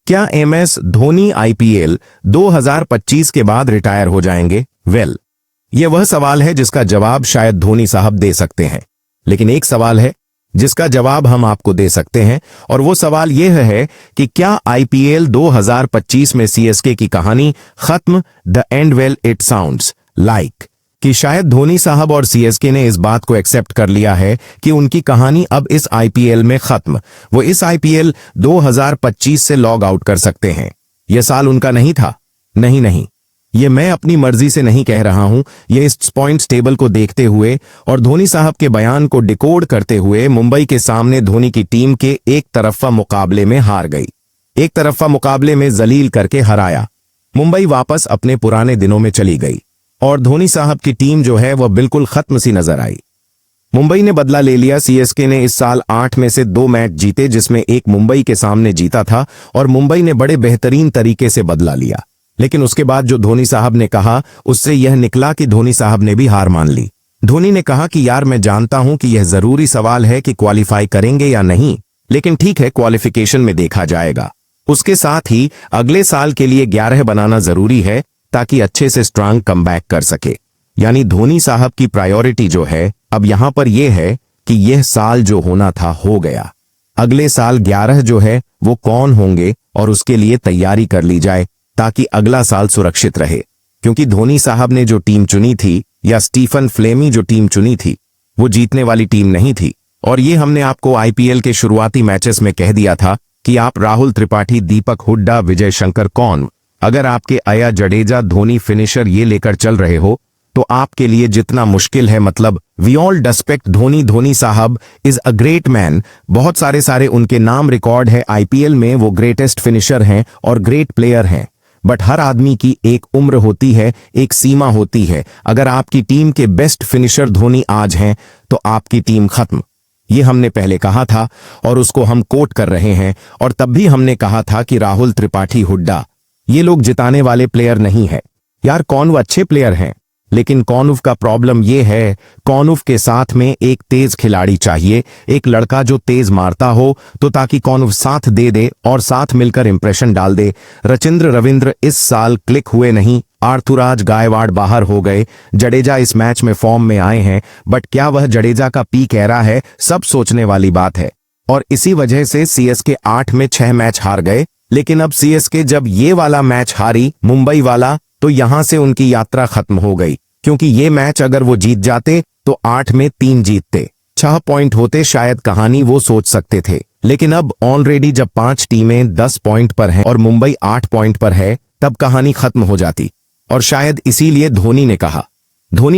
क्या MS Dhoni IPL 2025 के बाद रिटायर हो जाएंगे? ये वह सवाल है जिसका जवाब शायद धोनी साहब दे सकते हैं, लेकिन एक सवाल है जिसका जवाब हम आपको दे सकते हैं, और वो सवाल यह है कि क्या IPL 2025 में CSK की कहानी खत्म? The end it sounds like कि शायद धोनी साहब और CSK ने इस बात को एक्सेप्ट कर लिया है कि उनकी कहानी अब इस IPL में खत्म। वो इस IPL 2025 से लॉग आउट कर सकते हैं। यह साल उनका नहीं था। नहीं, ये मैं अपनी मर्जी से नहीं कह रहा हूं। ये इस पॉइंट्स टेबल को देखते हुए और धोनी साहब के बयान को डिकोड करते हुए मुंबई के सामने धोनी की टीम के एक तरफा मुकाबले में हार गई। एक तरफा मुकाबले में जलील करके हराया। मुंबई वापस अपने पुराने दिनों में चली गई और धोनी साहब की टीम जो है वह बिल्कुल खत्म सी नजर आई। मुंबई ने बदला ले लिया। CSK ने इस साल 8 में से 2 मैच जीते, जिसमें एक मुंबई के सामने जीता था और मुंबई ने बड़े बेहतरीन तरीके से बदला लिया। लेकिन उसके बाद जो धोनी साहब ने कहा उससे यह निकला कि धोनी साहब ने भी हार मान ली। धोनी ने कहा कि यार, मैं जानता हूं कि यह जरूरी सवाल है कि क्वालिफाई करेंगे या नहीं, लेकिन ठीक है, क्वालिफिकेशन में देखा जाएगा। उसके साथ ही अगले साल के लिए 11 बनाना जरूरी है ताकि अच्छे से स्ट्रांग कमबैक कर सके। यानी धोनी साहब की प्रायोरिटी जो है अब यहां पर यह है कि यह साल जो होना था हो गया। अगले साल 11 जो है वो कौन होंगे और उसके लिए तैयारी कर ली जाए ताकि अगला साल सुरक्षित रहे। क्योंकि धोनी साहब ने जो टीम चुनी थी या स्टीफन फ्लेमी जो टीम चुनी थी वो जीतने वाली टीम नहीं थी। और ये हमने आपको IPL के शुरुआती मैचेस में कह दिया था कि आप राहुल त्रिपाठी, दीपक हुड्डा, विजय शंकर कौन, अगर आपके अया जडेजा, धोनी फिनिशर ये लेकर चल रहे हो तो आपके लिए जितना मुश्किल है, मतलब वी ऑल रिस्पेक्ट धोनी साहब इज अ ग्रेट मैन। बहुत सारे उनके नाम रिकॉर्ड है IPL में, वो ग्रेटेस्ट फिनिशर हैं और ग्रेट प्लेयर हैं। बट हर आदमी की एक उम्र होती है, एक सीमा होती है। अगर आपकी टीम के बेस्ट फिनिशर धोनी आज हैं तो आपकी टीम खत्म। ये हमने पहले कहा था और उसको हम कोट कर रहे हैं। और तब भी हमने कहा था कि राहुल त्रिपाठी, हुड्डा ये लोग जिताने वाले प्लेयर नहीं है। यार, कौनव अच्छे प्लेयर हैं, लेकिन कौनव का प्रॉब्लम ये है, कौनव के साथ में एक तेज खिलाड़ी चाहिए, एक लड़का जो तेज मारता हो, तो ताकि कौनव साथ दे दे और साथ मिलकर इंप्रेशन डाल दे। रचिंद्र रविंद्र इस साल क्लिक हुए नहीं। आर्थुराज गायकवाड़ बाहर हो गए। जडेजा इस मैच में फॉर्म में आए हैं, बट क्या वह जडेजा का पीक एरा है? सब सोचने वाली बात है। और इसी वजह से CSK 8 में 6 मैच हार गए। लेकिन अब CSK जब ये वाला मैच हारी, मुंबई वाला, तो यहां से उनकी यात्रा खत्म हो गई। क्योंकि ये मैच अगर वो जीत जाते तो 8 में 3 जीतते, 6 पॉइंट होते, शायद कहानी वो सोच सकते थे। लेकिन अब ऑलरेडी जब 5 टीमें 10 पॉइंट पर हैं और मुंबई 8 पॉइंट पर है, तब कहानी खत्म हो जाती। और शायद इसीलिए धोनी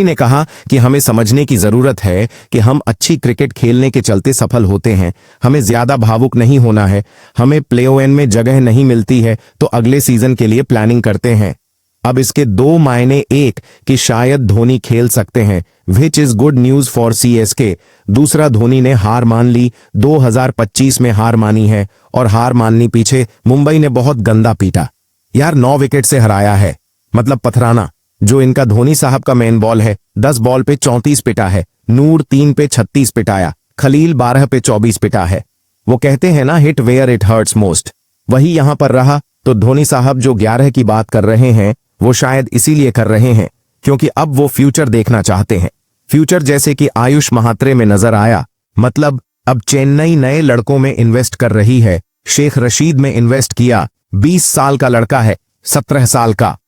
ने कहा कि हमें समझने की जरूरत है कि हम अच्छी क्रिकेट खेलने के चलते सफल होते हैं। हमें ज्यादा भावुक नहीं होना है। हमें प्ले-ऑन में जगह नहीं मिलती है तो अगले सीजन के लिए प्लानिंग करते हैं। अब इसके 2 मायने, एक कि शायद धोनी खेल सकते हैं, which is good news for CSK। दूसरा, धोनी ने हार मान ली, 2025 में हार मानी है। और हार माननी पीछे मुंबई ने बहुत गंदा पीटा। यार, 9 विकेट से हराया है, मतलब पथराना जो इनका धोनी साहब का मेन बॉल है, 10 बॉल पे 34 पिटा है। नूर 3 पे 36 पिटाया। खलील 12 पे 24 पिटा है। वो कहते हैं ना, hit where it hurts most, वही यहां पर रहा। तो धोनी साहब जो 11 की बात कर रहे हैं वो शायद इसीलिए कर रहे हैं क्योंकि अब वो फ्यूचर देखना चाहते हैं। फ्यूचर जैसे कि आयुष महात्रे में नजर आया। मतलब अब चेन्नई नए लड़कों में इन्वेस्ट कर रही है। शेख रशीद में इन्वेस्ट किया, 20 साल का लड़का है, 17 साल का।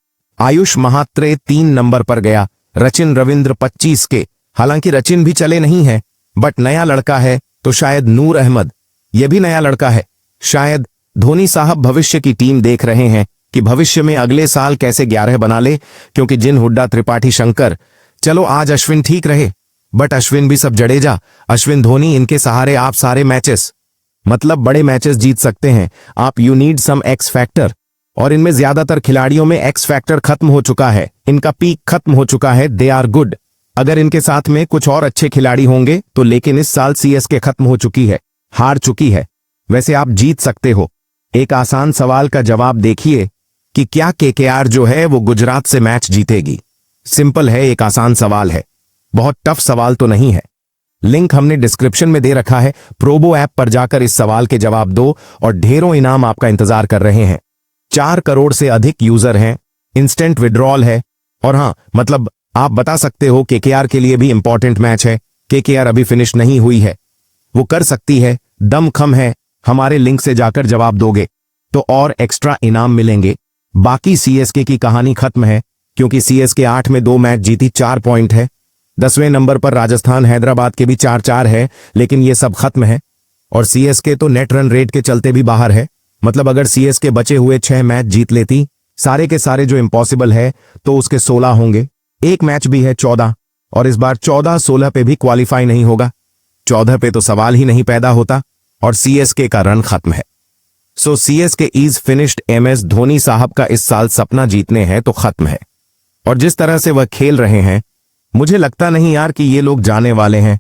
आयुष महात्रे 3 नंबर पर गया। रचिन रविंद्र 25 के, हालांकि रचिन भी चले नहीं है, बट नया लड़का है। तो शायद नूर अहमद, यह भी नया लड़का है। शायद धोनी साहब भविष्य की टीम देख रहे हैं कि भविष्य में अगले साल कैसे 11 बना ले। क्योंकि जिन हुड्डा, त्रिपाठी, शंकर, चलो आज अश्विन ठीक रहे, बट अश्विन भी सब जडेजा, अश्विन, धोनी, इनके सहारे आप सारे मैचेस, मतलब बड़े मैचेस जीत सकते हैं आप। You need some X factor, और इनमें ज्यादातर खिलाड़ियों में एक्स फैक्टर खत्म हो चुका है। इनका पीक खत्म हो चुका है। They are good. अगर इनके साथ में कुछ और अच्छे खिलाड़ी होंगे तो, लेकिन इस साल CSK खत्म हो चुकी है, हार चुकी है। वैसे आप जीत सकते हो। एक आसान सवाल का जवाब देखिए कि क्या KKR जो है वो गुजरात से मैच जीतेगी? सिंपल है, एक आसान सवाल है, बहुत टफ सवाल तो नहीं है। लिंक हमने डिस्क्रिप्शन में दे रखा है। प्रोबो ऐप पर जाकर इस सवाल के जवाब दो और ढेरों इनाम आपका इंतजार कर रहे हैं। 4 करोड़ से अधिक यूजर हैं, इंस्टेंट विड्रॉल है, और हाँ, मतलब आप बता सकते हो केकेआर के लिए भी इंपॉर्टेंट मैच है, केकेआर अभी फिनिश नहीं हुई है, वो कर सकती है, दम खम है। हमारे लिंक से जाकर जवाब दोगे तो और एक्स्ट्रा इनाम मिलेंगे। बाकी सीएसके की कहानी खत्म है, क्योंकि सीएसके 8 में 2 मैच जीती, 4 पॉइंट है। 10वें नंबर पर राजस्थान हैदराबाद के भी 4-4 है, लेकिन ये सब खत्म है। और सीएसके तो नेट रन रेट के चलते भी बाहर है। मतलब अगर सीएसके बचे हुए 6 मैच जीत लेती, सारे के सारे जो इम्पॉसिबल है, तो उसके 16 होंगे। एक मैच भी है 14, और इस बार 14-16 पे भी क्वालिफाई नहीं होगा। 14 पे तो सवाल ही नहीं पैदा होता, और सीएसके का रन खत्म है। So CSK is finished. MS Dhoni साहब का इस साल सपना जीतने हैं तो खत्म है। और जिस तरह से वह खेल रहे हैं, मुझे लगता नहीं यार कि ये लोग जाने वाले हैं।